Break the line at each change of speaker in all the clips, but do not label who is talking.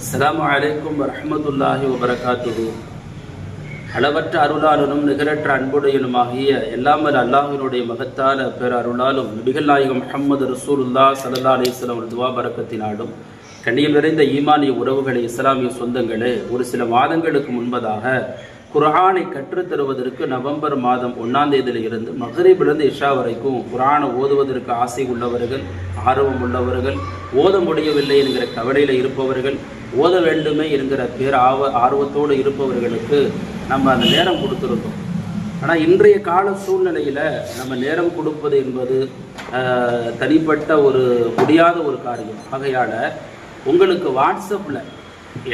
அஸ்ஸலாமு அலைக்கும் வரஹ்மத்துல்லாஹி வபரகாத்துஹு. அளவற்ற அருளாளனும் நிகரற்ற அன்புடையனுமாகிய எல்லாமல் அல்லாஹினுடைய மகத்தான பேர் அருளாலும் நபிகள் நாயகம் முஹம்மது ரசூலுல்லாஹ் ஸல்லல்லாஹு அலைஹி வஸல்லம் துவா பரக்கத்தினாலும் கண்ணியம் நிறைந்த ஈமானிய உறவுகளை இஸ்லாமிய சொந்தங்களே, ஒரு சில மாதங்களுக்கு முன்பதாக குர்ஆனை கற்றுத்தருவதற்கு நவம்பர் மாதம் 1ஆம் தேதியிலிருந்து மக்ரிபிலிருந்து இஷா வரைக்கும் குர்ஆனை ஓதுவதற்கு ஆசை உள்ளவர்கள், ஆர்வம் உள்ளவர்கள், ஓத முடியவில்லை என்கிற கவலையில் இருப்பவர்கள், ஓத வேண்டுமே என்கிற ஆர்வத்தோடு இருப்பவர்களுக்கு நம்ம அந்த நேரம் கொடுத்துருக்கோம். ஆனால் இன்றைய கால சூழ்நிலையில் நம்ம நேரம் கொடுப்பது என்பது தனிப்பட்ட முடியாத ஒரு காரியம். ஆகையால் உங்களுக்கு வாட்ஸ்அப்பில்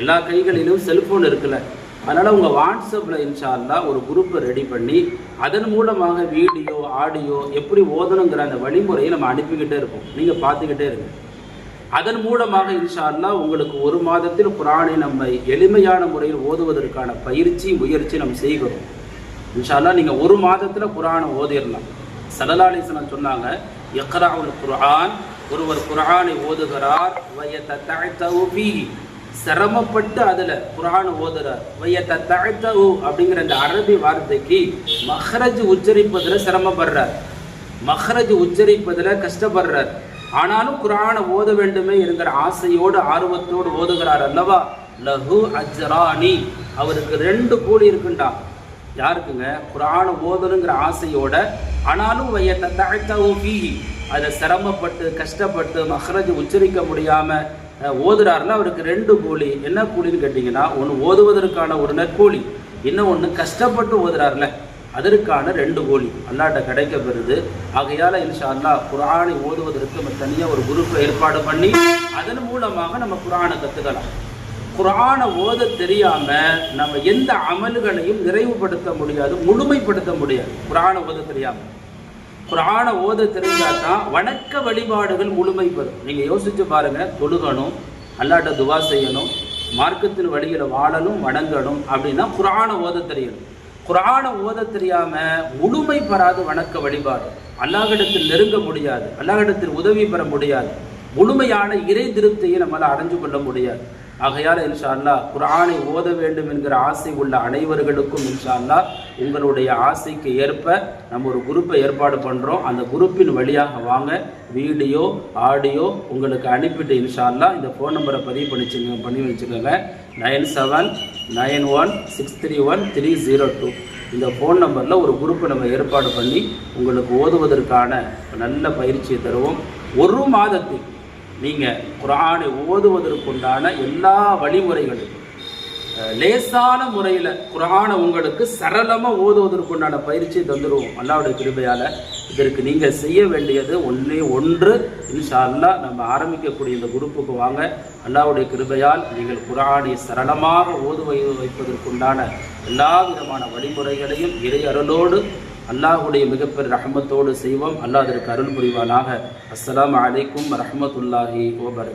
எல்லா கைகளிலும் செல்ஃபோன் இருக்குல்ல, அதனால் உங்கள் வாட்ஸ்அப்பில் இன்ஷா அல்லாஹ் ஒரு குரூப்பை ரெடி பண்ணி அதன் மூலமாக வீடியோ ஆடியோ எப்படி ஓதணுங்கிற அந்த வழிமுறையை நம்ம அனுப்பிக்கிட்டே இருப்போம். நீங்கள் பார்த்துக்கிட்டே இருங்க. அதன் மூலமாக இன்ஷா அல்லாஹ் உங்களுக்கு ஒரு மாதத்தில் குர்ஆனை நம்ம எளிமையான முறையில் ஓதுவதற்கான முயற்சி நம்ம செய்கிறோம். இன்ஷா அல்லாஹ் நீங்கள் ஒரு மாதத்தில் குர்ஆனை ஓதிடலாம். ஸல்லல்லாஹு அலைஹி வஸல்லம் சொன்னாங்க, இக்ராஉல் குர்ஆன், ஒருவர் குர்ஆனை ஓதுகிறார், வயததஅதஉ ஃபீஹி, சிரமப்பட்டு அதில் குர்ஆன் ஓதுறார். வயததஅதஉ அப்படிங்கிற அந்த அரபி வார்த்தைக்கு மஹ்ரஜ் உச்சரிப்பதில் சிரமப்படுறார், மஹ்ரஜ் உச்சரிப்பதில் கஷ்டப்படுறார். ஆனாலும் குர்ஆனை ஓத வேண்டுமே என்கிற ஆசையோடு ஆர்வத்தோடு ஓதுகிறார் அல்லவா, லஹு அஜ்ரானி, அவருக்கு 2 கூலி இருக்குண்டா. யாருக்குங்க? குர்ஆனை ஓதணுங்கிற ஆசையோட ஆனாலும் வயததஅதஉ ஃபீஹி, அதில் சிரமப்பட்டு கஷ்டப்பட்டு மஹ்ரஜ் உச்சரிக்க முடியாமல் ஓதுறாருல, அவருக்கு 2 கூலி. என்ன கூலின்னு கேட்டிங்கன்னா, ஒன்று ஓதுவதற்கான ஒரு நற்கூலி, இன்னும் ஒன்று கஷ்டப்பட்டு ஓதுறாருல அதற்கான 2 கூலி அல்லாஹ்ட்ட கிடைக்க பெறுது. ஆகையால் இன்ஷா அல்லாஹ் குர்ஆனை ஓதுவதற்கு நம்ம தனியாக ஒரு குரூப்பை ஏற்பாடு பண்ணி அதன் மூலமாக நம்ம குர்ஆனை கற்றுக்கலாம். குர்ஆனை ஓத தெரியாமல் நம்ம எந்த அமல்களையும் நிறைவுபடுத்த முடியாது, முழுமைப்படுத்த முடியாது. குர்ஆனை ஓத தெரியாமல், குர்ஆனை ஓத தெரிஞ்சால் தான் வணக்க வழிபாடுகள் முழுமை பெறும். நீங்கள் யோசித்து பாருங்கள், தொழுகணும், அல்லாஹ்ட்ட துவா செய்யணும், மார்க்கத்தின் வழியில் வாழணும், வணங்கணும் அப்படின்னா குர்ஆனை ஓத தெரியணும். குர்ஆனை ஓத தெரியாமல் முழுமை பெறாத வணக்க வழிபாடு, அல்லாஹ்விடத்தில் நெருங்க முடியாது, அல்லாஹ்விடத்தில் உதவி பெற முடியாது, முழுமையான இறை திருப்தியை நம்மளால் அடைஞ்சு கொள்ள முடியாது. ஆகையால் இன்ஷா அல்லாஹ் குர்ஆனை ஓத வேண்டும் என்கிற ஆசை உள்ள அனைவர்களுக்கும் இன்ஷா அல்லாஹ் உங்களுடைய ஆசைக்கு ஏற்ப நம்ம ஒரு குரூப்பை ஏற்பாடு பண்ணுறோம். அந்த குரூப்பின் வழியாக வாங்க, வீடியோ ஆடியோ உங்களுக்கு அனுப்பிட்டு இன்ஷா அல்லாஹ் இந்த ஃபோன் நம்பரை பதிவு பண்ணி வச்சுக்கோங்க. 9791631302 இந்த ஃபோன் நம்பரில் ஒரு குரூப்பை நம்ம ஏற்பாடு பண்ணி உங்களுக்கு ஓதுவதற்கான நல்ல பயிற்சியை தருவோம். ஒரு மாதத்தில் நீங்கள் குர்ஆனை ஓதுவதற்குண்டான எல்லா வழிமுறைகளும் லேசான முறையில் குர்ஆனை உங்களுக்கு சரளமாக ஓதுவதற்குண்டான பயிற்சியை தந்துடுவோம் அல்லாஹ்வுடைய கிருபையால். இதற்கு நீங்கள் செய்ய வேண்டியது ஒன்று, இன்ஷா அல்லாஹ் நம்ம ஆரம்பிக்கக்கூடிய இந்த குரூப்புக்கு வாங்க. அல்லாஹ்வுடைய கிருபையால் நீங்கள் குர்ஆனை சரளமாக வைப்பதற்குண்டான எல்லா விதமான வழிமுறைகளையும் இறை அருளோடு அல்லாஹ்வுடைய மிகப்பெரிய ரஹ்மத்தோடு செய்வோம். அல்லாஹ் அதற்கு அருள் புரிவானாக. அஸ்ஸலாமு அலைக்கும் வரஹ்மத்துல்லாஹி வபரகாத்துஹு.